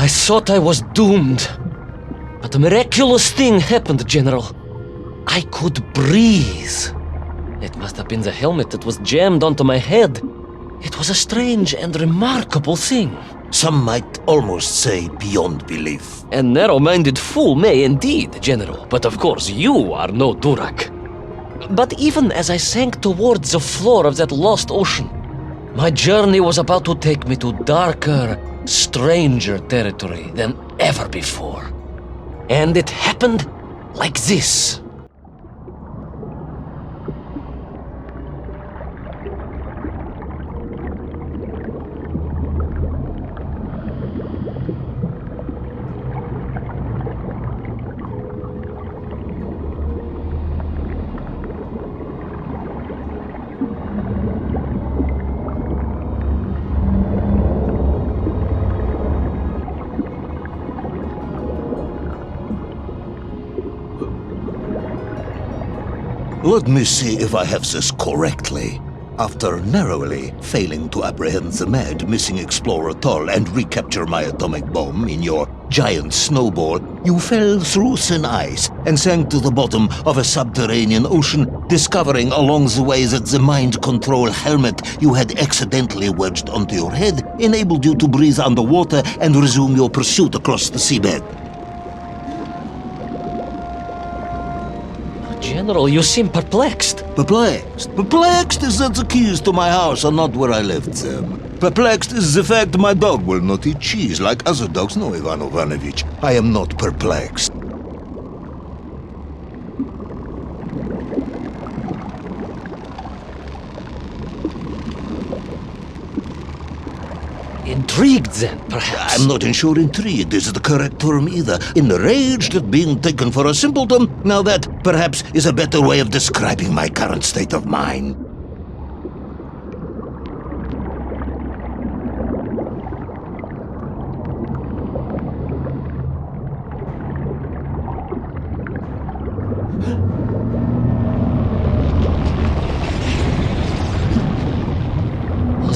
I thought I was doomed. But a miraculous thing happened, General. I could breathe. It must have been the helmet that was jammed onto my head. It was a strange and remarkable thing. Some might almost say beyond belief. A narrow-minded fool may indeed, General, but of course you are no Durak. But even as I sank towards the floor of that lost ocean, my journey was about to take me to darker, stranger territory than ever before. And it happened like this. Let me see if I have this correctly. After narrowly failing to apprehend the mad missing explorer Toll and recapture my atomic bomb in your giant snowball, you fell through thin ice and sank to the bottom of a subterranean ocean, discovering along the way that the mind control helmet you had accidentally wedged onto your head enabled you to breathe underwater and resume your pursuit across the seabed. General, you seem perplexed. Perplexed? Perplexed is that the keys to my house are not where I left them. Perplexed is the fact my dog will not eat cheese like other dogs. No, Ivan Ivanovich, I am not perplexed. Intrigued, then, perhaps? I'm not sure intrigued is the correct term either. Enraged at being taken for a simpleton? Now that, perhaps, is a better way of describing my current state of mind.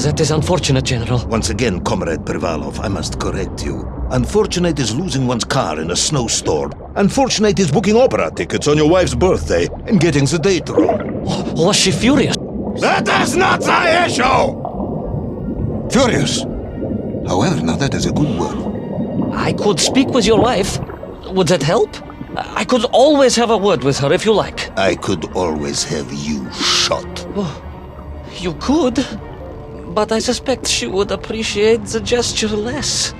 That is unfortunate, General. Once again, Comrade Privalov, I must correct you. Unfortunate is losing one's car in a snowstorm. Unfortunate is booking opera tickets on your wife's birthday and getting the date wrong. Was she furious? That is not the issue! Furious. However, now that is a good word. I could speak with your wife. Would that help? I could always have a word with her if you like. I could always have you shot. Oh, you could. But I suspect she would appreciate the gesture less.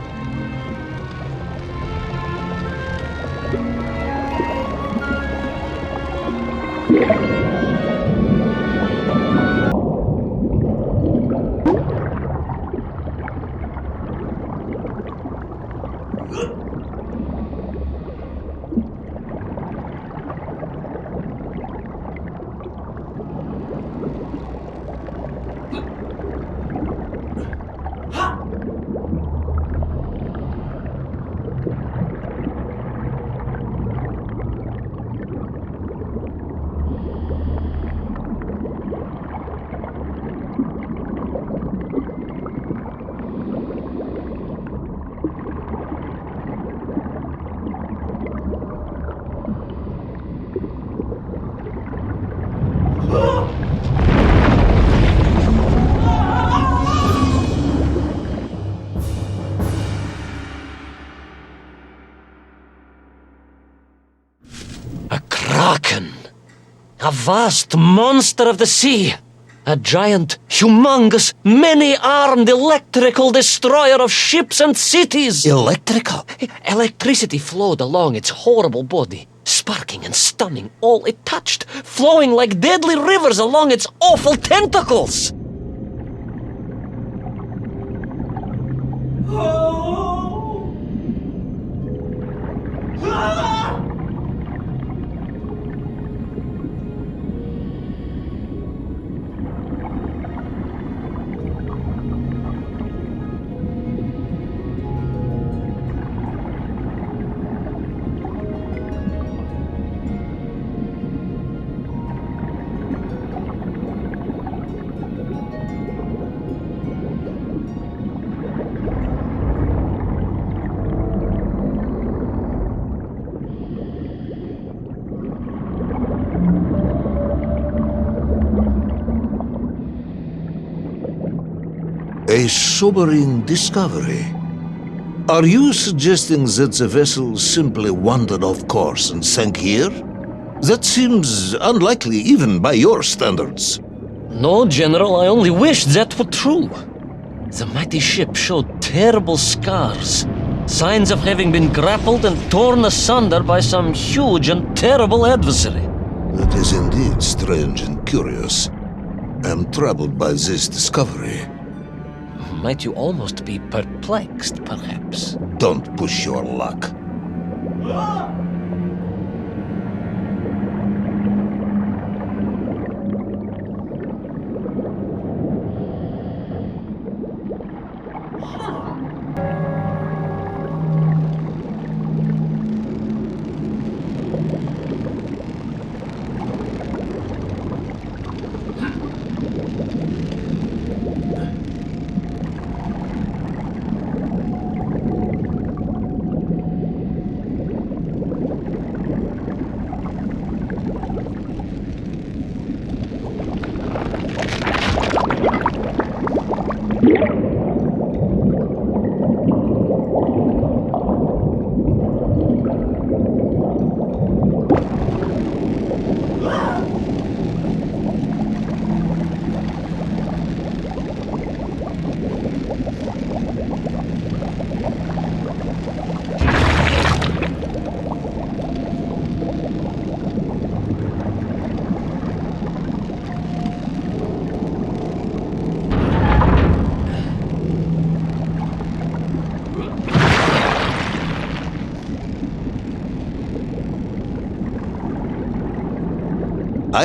A vast monster of the sea. A giant, humongous, many-armed electrical destroyer of ships and cities. Electrical? Electricity flowed along its horrible body, sparking and stunning all it touched, flowing like deadly rivers along its awful tentacles. A sobering discovery. Are you suggesting that the vessel simply wandered off course and sank here? That seems unlikely even by your standards. No, General, I only wish that were true. The mighty ship showed terrible scars, signs of having been grappled and torn asunder by some huge and terrible adversary. That is indeed strange and curious. I am troubled by this discovery. Might you almost be perplexed, perhaps? Don't push your luck.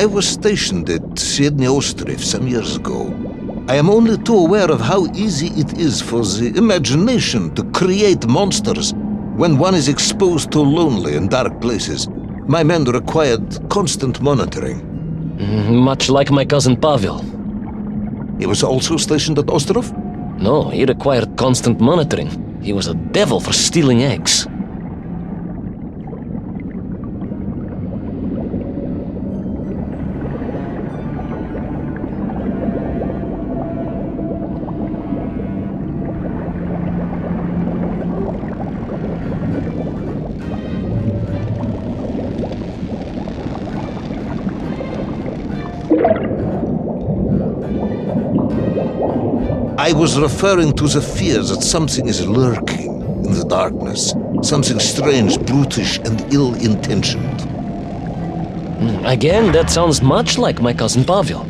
I was stationed at Sydney Ostrov some years ago. I am only too aware of how easy it is for the imagination to create monsters when one is exposed to lonely and dark places. My men required constant monitoring. Much like my cousin Pavel. He was also stationed at Ostrov? No, he required constant monitoring. He was a devil for stealing eggs. I was referring to the fear that something is lurking in the darkness. Something strange, brutish, and ill-intentioned. Again, that sounds much like my cousin Pavel.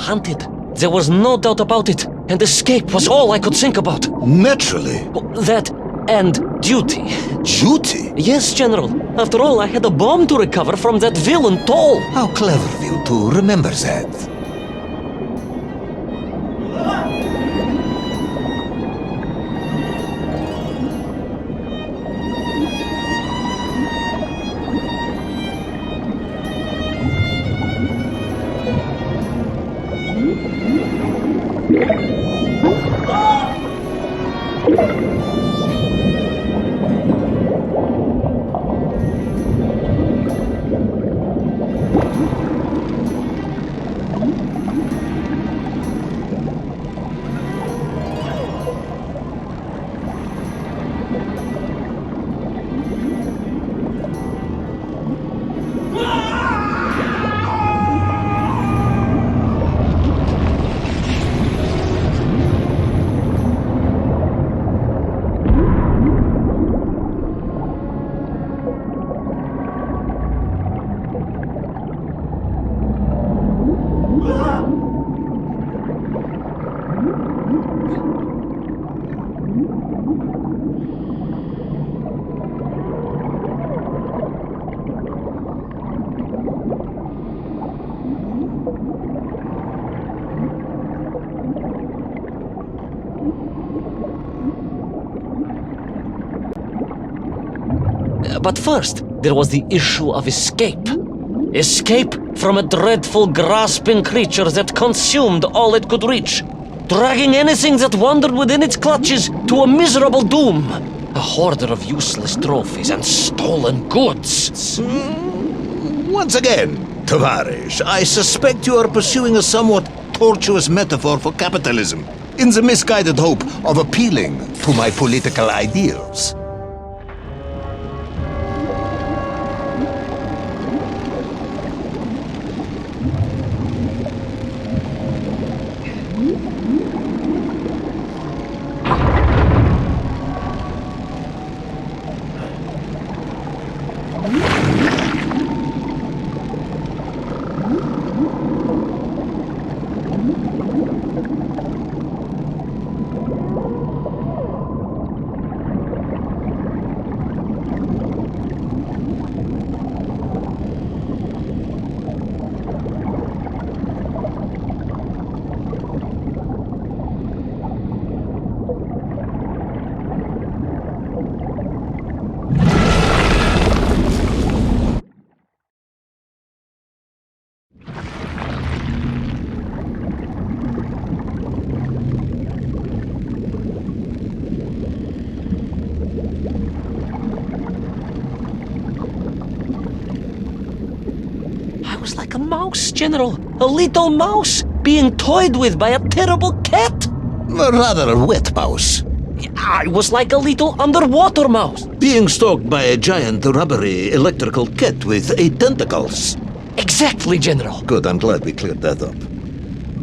hunted. There was no doubt about it, and escape was all I could think about. Naturally. That and duty. Duty? Yes, General. After all, I had a bomb to recover from that villain Toll. How clever of you to remember that. But first, there was the issue of escape. Escape from a dreadful, grasping creature that consumed all it could reach, dragging anything that wandered within its clutches to a miserable doom. A hoarder of useless trophies and stolen goods. Once again, Tavarish, I suspect you are pursuing a somewhat tortuous metaphor for capitalism, in the misguided hope of appealing to my political ideals. Like a mouse, General. A little mouse being toyed with by a terrible cat. Rather a wet mouse. I was like a little underwater mouse. Being stalked by a giant rubbery electrical cat with 8 tentacles. Exactly, General. Good, I'm glad we cleared that up.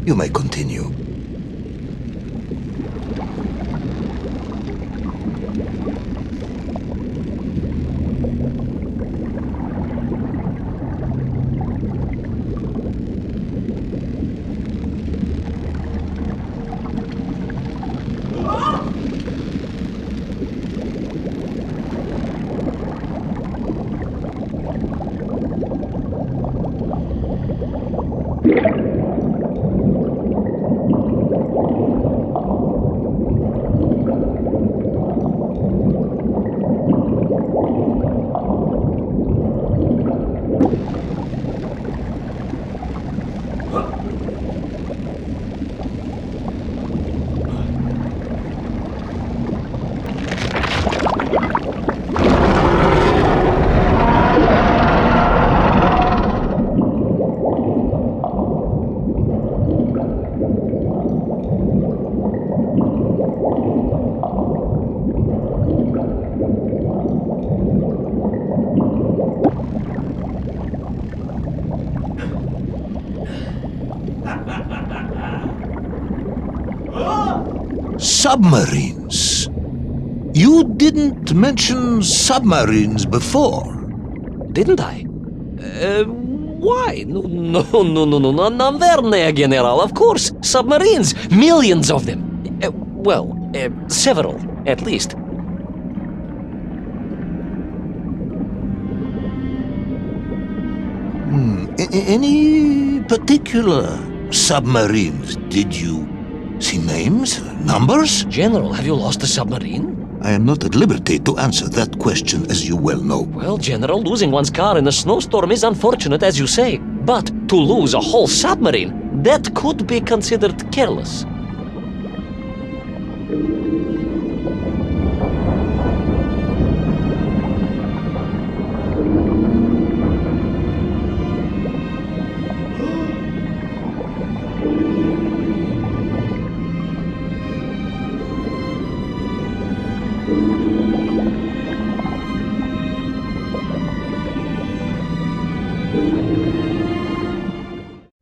You may continue. Submarines. You didn't mention submarines before. Didn't I? Why? No, Navernia, General, of course. Submarines, millions of them. Several, at least. Any particular submarines? Did you see names? Numbers? General, have you lost a submarine? I am not at liberty to answer that question, as you well know. Well, General, losing one's car in a snowstorm is unfortunate, as you say. But to lose a whole submarine, that could be considered careless.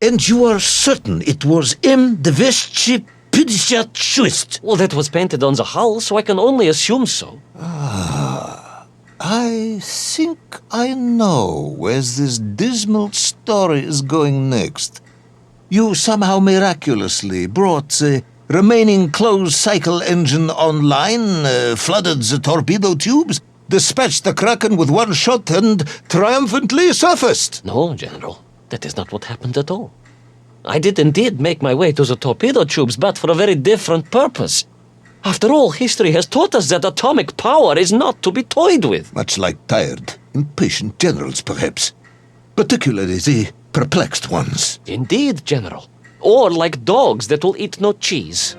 And you are certain it was M256? Well, that was painted on the hull, so I can only assume so. I think I know where this dismal story is going next. You somehow miraculously brought the remaining closed cycle engine online, flooded the torpedo tubes, dispatched the Kraken with one shot, and triumphantly surfaced. No, General, that is not what happened at all. I did indeed make my way to the torpedo tubes, but for a very different purpose. After all, history has taught us that atomic power is not to be toyed with. Much like tired, impatient generals, perhaps. Particularly the perplexed ones. Indeed, General. Or like dogs that will eat no cheese.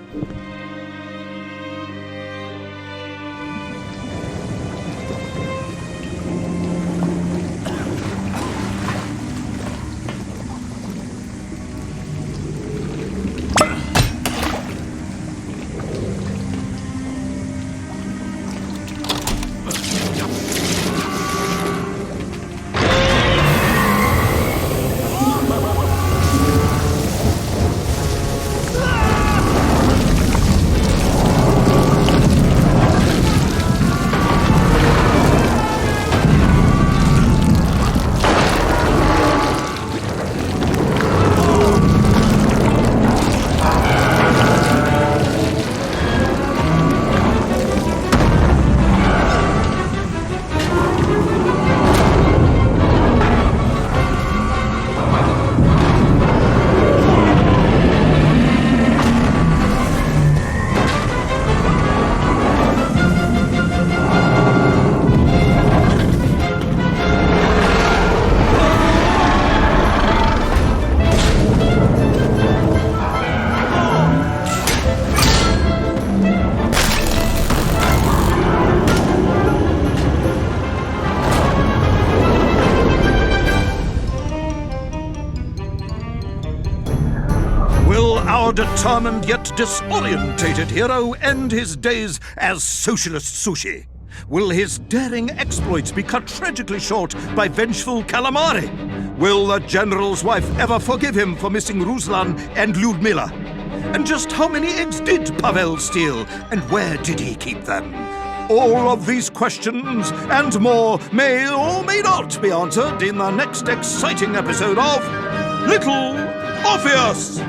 Our determined yet disorientated hero end his days as socialist sushi? Will his daring exploits be cut tragically short by vengeful calamari? Will the general's wife ever forgive him for missing Ruslan and Lyudmila? And just how many eggs did Pavel steal, and where did he keep them? All of these questions and more may or may not be answered in the next exciting episode of Little Orpheus!